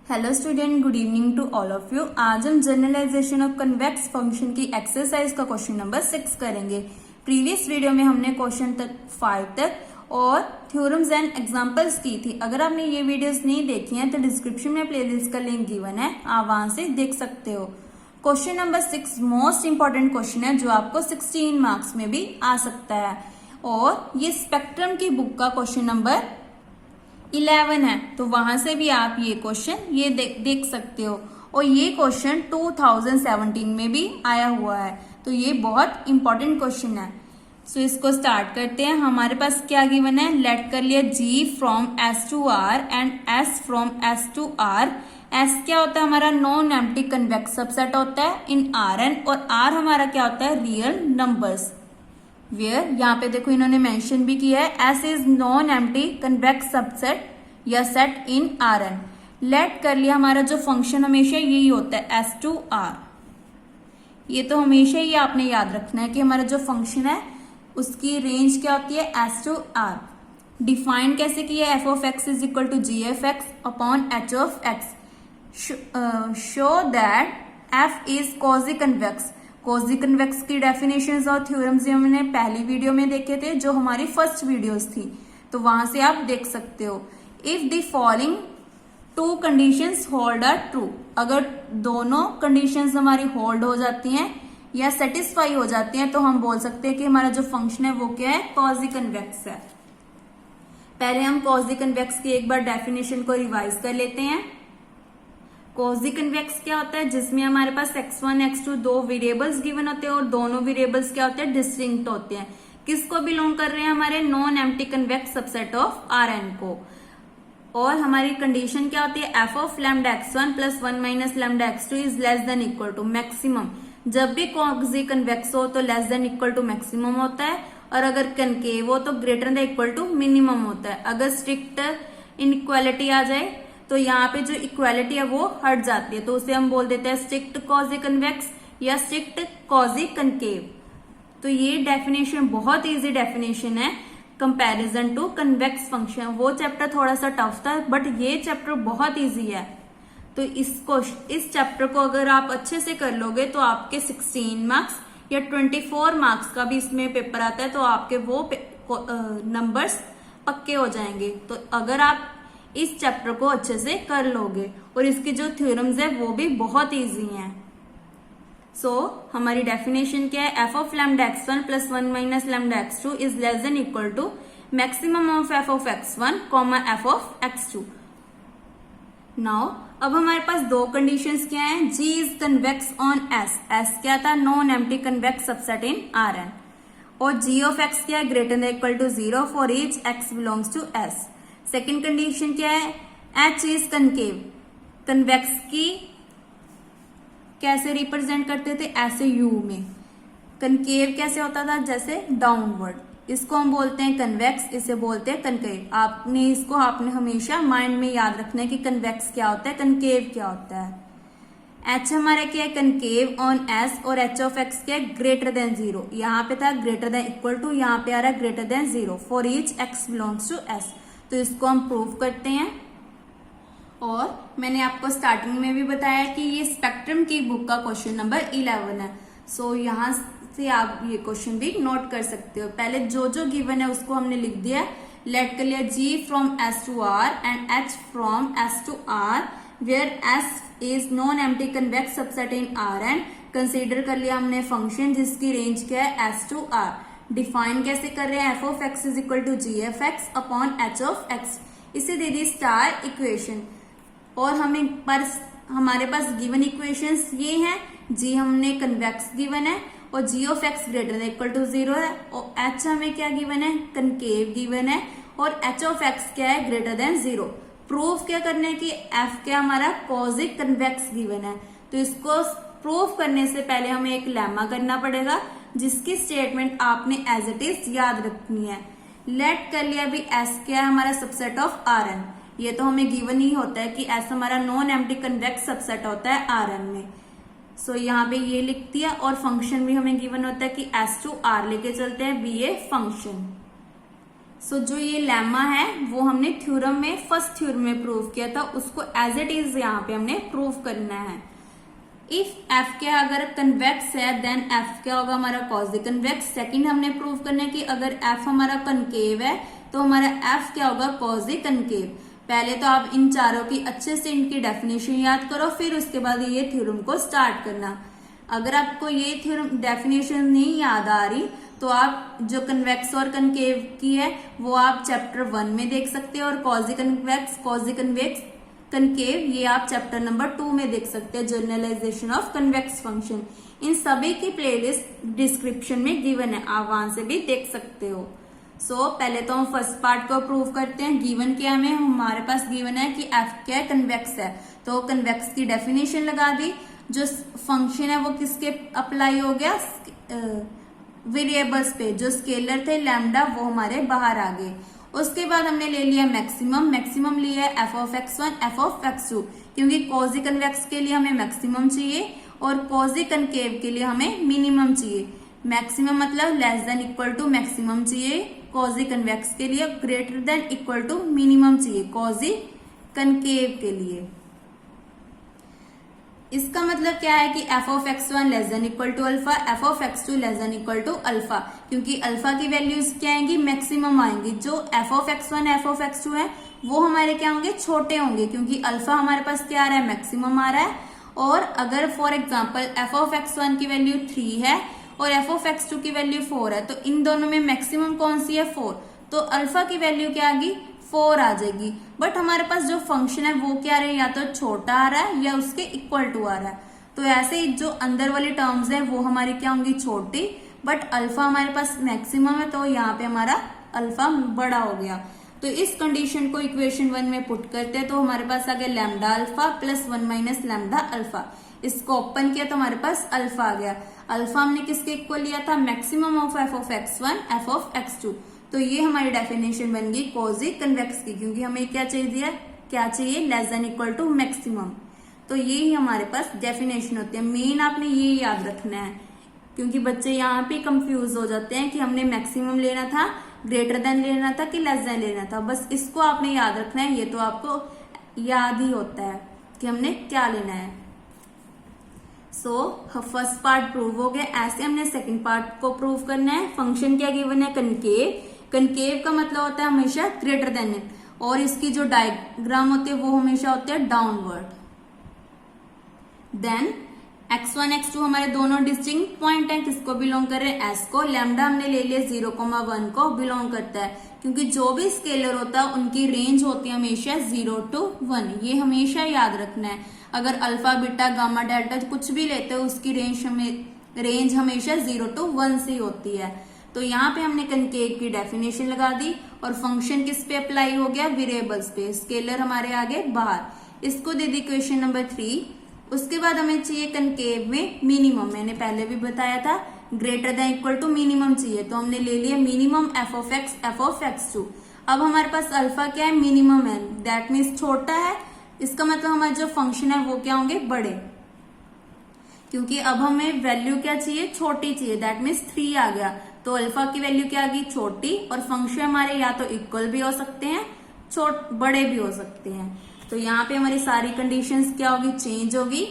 Hello student, good evening to all of you. आज हम generalization of convex function की exercise का question number 6 करेंगे। प्रीवियस वीडियो में हमने क्वेश्चन 5 तक और थ्योरम्स एंड एग्जांपल्स की थी। अगर आपने ये वीडियोस नहीं देखी हैं तो डिस्क्रिप्शन में प्लेलिस्ट का लिंक गिवन है, आप वहां से देख सकते हो। Question number 6 most important question है जो आपको 16 मार्क्स में भी आ सकता है और ये स्पेक्ट्रम की बुक का क्वेश्चन नंबर 11 है, तो वहां से भी आप ये क्वेश्चन ये देख सकते हो। और ये क्वेश्चन 2017 में भी आया हुआ है, तो ये बहुत इंपॉर्टेंट क्वेश्चन है। सो इसको स्टार्ट करते हैं। हमारे पास क्या गिवन है, लेट कर लिया G from S to R and S from S to R। S क्या होता है, हमारा नॉन एम्प्टी कन्वेक्स सबसेट होता है इन Rn, और R हमारा क्या होता है, रियल नंबर्स। वेयर यहाँ पे देखो इन्होंने मेंशन भी किया है, S is non empty convex subset या सेट इन Rn। लेट कर लिया हमारा जो फंक्शन हमेशा यही होता है S टू R। ये तो हमेशा ही आपने याद रखना है कि हमारा जो फंक्शन है उसकी रेंज क्या होती है, S टू R। डिफाइन कैसे किया है, f of x is equal to g of x upon h of x। Show that f is quasi convex. Quasi convex की डेफिनेशंस और थ्योरम्स हमने पहली वीडियो में देखे थे, जो हमारी फर्स्ट वीडियोस थी, तो वहां से आप देख सकते हो। If the following two conditions hold are true, अगर दोनों कंडीशंस हमारी होल्ड हो जाती हैं या सेटिस्फाई हो जाती हैं तो हम बोल सकते हैं कि हमारा जो फंक्शन है वो क्या है, क्वाजी कन्वेक्स है। पहले हम क्वाजी कन्वेक्स की एक बार डेफिनेशन को रिवाइज कर लेते हैं। क्वाजी कन्वेक्स क्या होता है, जिसमें हमारे पास x1 x2 दो वेरिएबल्स गिवन होते हैं और दोनों वेरिएबल्स क्या होते हैं, डिस्टिंक्ट होते हैं। किसको बिलोंग कर रहे हैं, हमारे non empty convex subset of Rn को। और हमारी कंडीशन क्या होती है, f of lambda x1 plus 1 minus lambda x2 is less than equal to maximum. जब भी क्वाजी कन्वेक्स हो तो less than equal to maximum होता है, और अगर कनकेव हो तो greater than equal to minimum होता है। अगर स्ट्रिक्ट इनइक्वालिटी आ जाए तो यहाँ पे जो इक्वालिटी है वो हट जाती है, तो उसे हम बोल देते हैं स्ट्रिक्ट क्वाजी कन्वेक्स या स्ट्रिक्ट क्वाजी कनकेव। तो ये डेफिनेशन बहुत इजी डेफिनेशन है कंपैरिजन टू कन्वेक्स फंक्शन। वो चैप्टर थोड़ा सा टफ था, बट ये चैप्टर बहुत इजी है। तो इस चैप्टर को अगर आप अच्छे से कर लोगे तो आपके 16 मार्क्स या 24 मार्क्स का भी इसमें पेपर आता है, तो आपके वो नंबर्स पक्के हो जाएंगे। तो अगर आप इस चैप्टर को अच्छे से कर लोगे, और इसकी जो थ्योरम्स है वो भी बहुत इजी हैं। हमारी डेफिनेशन क्या है, f of lambda x1 plus 1 minus lambda x2 is less than equal to maximum of f of x1 comma f of x2। Now अब हमारे पास दो कंडीशंस क्या हैं, g is convex on s। s क्या था, non empty convex subset in Rn, और g of x क्या है, greater than equal to 0 for each x belongs to s। Second condition क्या है, h इज कनकेव। कन्वेक्स की कैसे represent करते थे, ऐसे u में। कनकेव कैसे होता था, जैसे डाउनवर्ड। इसको हम बोलते हैं कन्वेक्स, इसे बोलते हैं कनकेव। आपने हमेशा माइंड में याद रखना है कि कन्वेक्स क्या होता है, कनकेव क्या होता है। h हमारा क्या है, कनकेव ऑन s, और h ऑफ x क्या है, ग्रेटर देन 0। यहाँ पे था ग्रेटर देन इक्वल टू, यहाँ पे आ रहा है greater than 0 for each x belongs to s। तो इसको हम प्रूव करते हैं। और मैंने आपको स्टार्टिंग में भी बताया कि ये स्पेक्ट्रम की बुक का क्वेश्चन नंबर 11 है। यहाँ से आप ये क्वेश्चन भी नोट कर सकते हो। पहले जो जो गिवन है उसको हमने लिख दिया। लेट कर लिया G from S to R and H from S to R, where S is non empty convex subset in Rn। Consider कर लिया हमने फंक्शन जिसकी रेंज क्या है, S टू R। डिफाइन कैसे कर रहे हैं, f of x is equal to g of x upon h of x। इसे दे दी स्टार इक्वेशन, और हमारे पास गिवन इक्वेशंस ये हैं। g हमने कन्वेक्स गिवन है और g of x greater than equal to 0 है, और h हमें क्या गिवन है, कनकेव गिवन है, और h ऑफ x क्या है, ग्रेटर देन 0। प्रूफ क्या करना है कि f क्या हमारा क्वाजी कन्वेक्स गिवन है। तो इसको प्रूफ करने से पहले हमें एक लेमा करना पड़ेगा, जिसकी स्टेटमेंट आपने एज इट इज याद रखनी है। लेट कर लिया अभी s क्या है, हमारा सबसेट ऑफ Rn। ये तो हमें गिवन ही होता है कि s हमारा नॉन एम्प्टी कन्वेक्स सबसेट होता है Rn में। यहाँ पे ये लिख दिया, और फंक्शन भी हमें गिवन होता है कि s टू R लेके चलते हैं, बी ए फंक्शन। सो जो ये लेमा है वो हमने थ्योरम में फर्स्ट थ्योरम में प्रूव किया था, उसको एज इट इज यहाँ पे हमने प्रूव करना है। इफ एफ क्या अगर कन्वेक्स है देन एफ क्या होगा हमारा कॉजी कन्वेक्स। सेकंड हमने प्रूव करना है कि अगर एफ हमारा कनकेव है तो हमारा एफ क्या होगा कॉजी कनकेव। पहले तो आप इन चारों की अच्छे से इनकी डेफिनेशन याद करो, फिर उसके बाद ये थ्योरम को स्टार्ट करना। अगर आपको ये थ्योरम डेफिनेशन नहीं याद आ रही तो आप जो कन्वेक्स और कनकेव की है वो आप चैप्टर 1 में देख सकते हो, और कॉजी कन्वेक्स कॉजी कन्वेक्स कनकेव ये आप चैप्टर नंबर 2 में देख सकते हैं, जनरलाइजेशन ऑफ कन्वेक्स फंक्शन। इन सभी की प्लेलिस्ट डिस्क्रिप्शन में गिवन है, आप वहां से भी देख सकते हो। पहले तो हम फर्स्ट पार्ट को प्रूव करते हैं। गिवन क्या हमें हमारे पास गिवन है कि एफ क्या है कन्वेक्स है, तो कन्वेक्स की डेफिनेशन लगा दी। जो फंक्शन है वो किसके अप्लाई हो गया, वेरिएबल्स पे। जो स्केलर थे लैम्डा वो हमारे बाहर आ गए। उसके बाद हमने ले लिया मैक्सिमम, मैक्सिमम लिया F of x1 F of x2, क्योंकि कॉजी कन्वेक्स के लिए हमें मैक्सिमम चाहिए और कॉजी कनकेव के लिए हमें मिनिमम चाहिए। मैक्सिमम मतलब less than equal to maximum चाहिए कॉजी कन्वेक्स के लिए, greater than equal to minimum चाहिए कॉजी कनकेव के लिए। इसका मतलब क्या है कि F of x1 less than equal to alpha, F of x2 less than equal to alpha, क्योंकि अल्फा की वैल्यूज क्या आएंगी मैक्सिमम आएंगी। जो F of x1 F of x2 है वो हमारे क्या होंगे छोटे होंगे, क्योंकि अल्फा हमारे पास क्या आ रहा है मैक्सिमम आ रहा है। और अगर for example F of x1 की वैल्यू 3 है और एफ ऑफ x2 की वैल्यू 4 है, तो इन दोनों में मैक्सिमम कौन सी है 4, तो अल्फा की वैल्यू क्या आ गई 4 आ जाएगी। बट हमारे पास जो फंक्शन है वो क्या आ रहा है, या तो छोटा आ रहा है या उसके इक्वल टू आ रहा है। तो ऐसे ही जो अंदर वाली टर्म्स है वो हमारी क्या होंगी छोटी, बट अल्फा हमारे पास मैक्सिमम है तो यहाँ पे हमारा अल्फा बड़ा हो गया। तो इस कंडीशन को इक्वेशन 1 में पुट करते हैं तो हमारे पास आ गया lambda alpha plus 1 minus lambda alpha. इसको ओपन किया तो हमारे पास अल्फा आ गया। अल्फा हमने किसके इक्वल लिया था, maximum of F of x1 F of x2। तो ये हमारी डेफिनेशन बन गई कॉजी कन्वेक्स की, क्योंकि हमें क्या चाहिए, क्या चाहिए less than equal to maximum. तो ये ही हमारे पास डेफिनेशन होती है। मेन आपने ये याद रखना है, क्योंकि बच्चे यहाँ पे कंफ्यूज हो जाते हैं कि हमने मैक्सिमम लेना था, ग्रेटर देन लेना था कि लेस देन लेना था। बस इसको आपने याद रखना है, ये तो आपको याद ही होता है कि हमने क्या लेना है। फर्स्ट पार्ट प्रूव हो गया। ऐसे हमने सेकंड पार्ट को प्रूव करना है। फंक्शन क्या गिवन है कनकेव, कनकेव का मतलब होता है हमेशा ग्रेटर देन, और इसकी जो डायग्राम होती है वो हमेशा होते हैं डाउनवर्ड। देन x1 x2 हमारे दोनों डिस्टिंक्ट पॉइंट हैं, किसको बिलोंग कर रहे हैं s को। लैम्डा हमने ले लिया 0,1 को बिलोंग करता है, क्योंकि जो भी स्केलर होता है उनकी रेंज होती है हमेशा 0 to 1, ये हमेशा याद रखना है। अगर अल्फा बीटा गामा डेल्टा कुछ भी लेते हो उसकी रेंज हमेशा 0 to 1 से होती है। तो यहाँ पे हमने कनकेव की डेफिनेशन लगा दी और फंक्शन किस पे अप्लाई हो गया, वेरिएबल्स पे। स्केलर हमारे आगे बाहर, इसको दे दी क्वेश्चन नंबर 3। उसके बाद हमें चाहिए कनकेव में मिनिमम, मैंने पहले भी बताया था greater than equal to minimum चाहिए, तो हमने ले लिया minimum F of X F of x2। अब हमारे पास अल्फा क्या है, मिनिमम है, दैट मीन्स छोटा है। इसका मतलब हमारा जो फंक्शन है वो क्या होंगे, बड़े, क्योंकि अब हमें वैल्यू क्या चाहिए, छोटी चाहिए, दैट मीन्स 3 आ गया। तो अल्फा की वैल्यू क्या आ गई, छोटी, और फंक्शन हमारे या तो इक्वल भी हो सकते हैं, बड़े भी हो सकते हैं। तो यहाँ पे हमारी सारी कंडीशंस क्या होगी, चेंज होगी।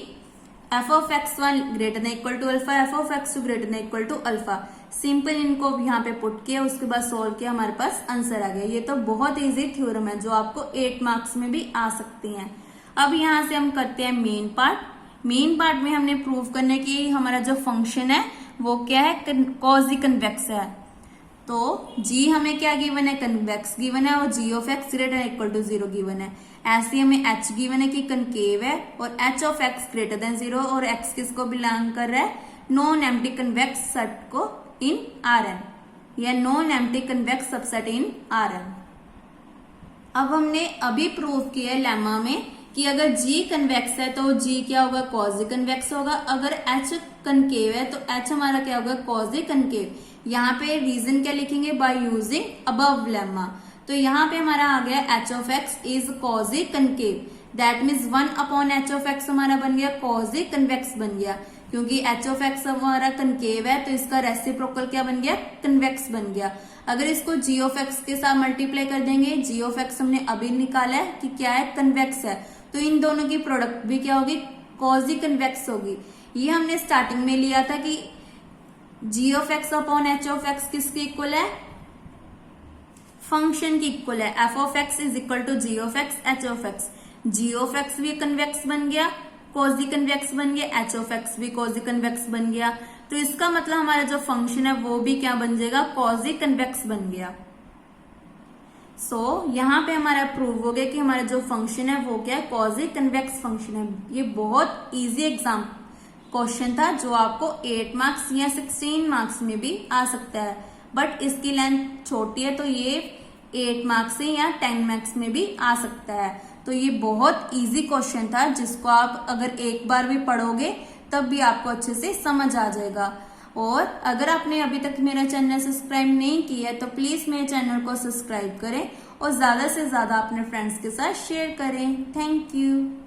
F of x1 greater than equal to alpha, F of x2 greater than equal to alpha. Simple इनको यहाँ पे पुट किया, उसके बाद सोल्व किया, हमारे पास आंसर आ गया। ये तो बहुत इजी थ्योरम है जो आपको 8 मार्क्स में भी आ सकती हैं। अब यहाँ से हम करते हैं मेन पार्ट। मेन पार्ट में हमने प्रूव करने की हमारा जो फंक्शन है वो क्या है, कॉजी कन्वेक्स है। तो g हमें क्या गिवन है, कन्वेक्स गिवन है, और g of x greater than equal to 0 given है। ऐसे हमें h गिवन है कि कनकेव है, और h of x greater than 0, और x किसको बिलोंग कर रहा है, नॉन एम्प्टी कन्वेक्स सेट को इन Rn, या non empty convex subset in Rn। अब हमने अभी प्रूव किया है लेमा में कि अगर g कन्वेक्स है तो g क्या होगा, कॉजी कन्वेक्स होगा। अगर h कनकेव है तो h हमारा क्या होगा, कॉजी कनकेव। यहाँ पे रीजन क्या लिखेंगे, बाय यूजिंग अबव लेमा। तो यहाँ पे हमारा आ गया h of x is quasi concave, that means 1 upon h of x हमारा बन गया कॉजी कन्वेक्स बन गया, क्योंकि एच ऑफ एक्स हमारा कनकेव है तो इसका रेसिप्रोकल क्या बन गया, कन्वेक्स बन गया। अगर इसको जी ऑफ एक्स के साथ मल्टीप्लाई कर देंगे, जी ऑफ एक्स हमने अभी निकाला है कि क्या है, कन्वेक्स है, तो इन दोनों की प्रोडक्ट भी क्या होगी, क्वाजी कन्वेक्स होगी। ये हमने स्टार्टिंग में लिया था कि G of X upon H of X किसके इक्वल है, फंक्शन की इक्वल है। F of X is equal to G of X H of X. G of X भी कन्वेक्स बन गया, क्वाजी कन्वेक्स बन गया, एच ऑफ एक्स भी क्वाजी कन्वेक्स बन गया, तो इसका मतलब हमारा जो फंक्शन है वो भी क्या बन जाएगा, क्वाजी कन्वेक्स बन गया। यहाँ पे हमारा प्रूव हो गया कि हमारा जो फंक्शन है वो क्या है, क्वाजी कन्वेक्स फंक्शन है। ये बहुत इजी एग्जाम क्वेश्चन था जो आपको 8 मार्क्स या 16 मार्क्स में भी आ सकता है, बट इसकी लेंथ छोटी है तो ये 8 मार्क्स से या 10 मार्क्स में भी आ सकता है। तो ये बहुत इजी क्वेश्चन था जिसको आप अगर एक बार भी पढ़ोगे तब भी आपको अच्छे से समझ आ जाएगा। और अगर आपने अभी तक मेरा चैनल सब्सक्राइब नहीं किया है तो प्लीज मेरे चैनल को सब्सक्राइब करें और ज्यादा से ज्यादा अपने फ्रेंड्स के साथ शेयर करें। Thank you.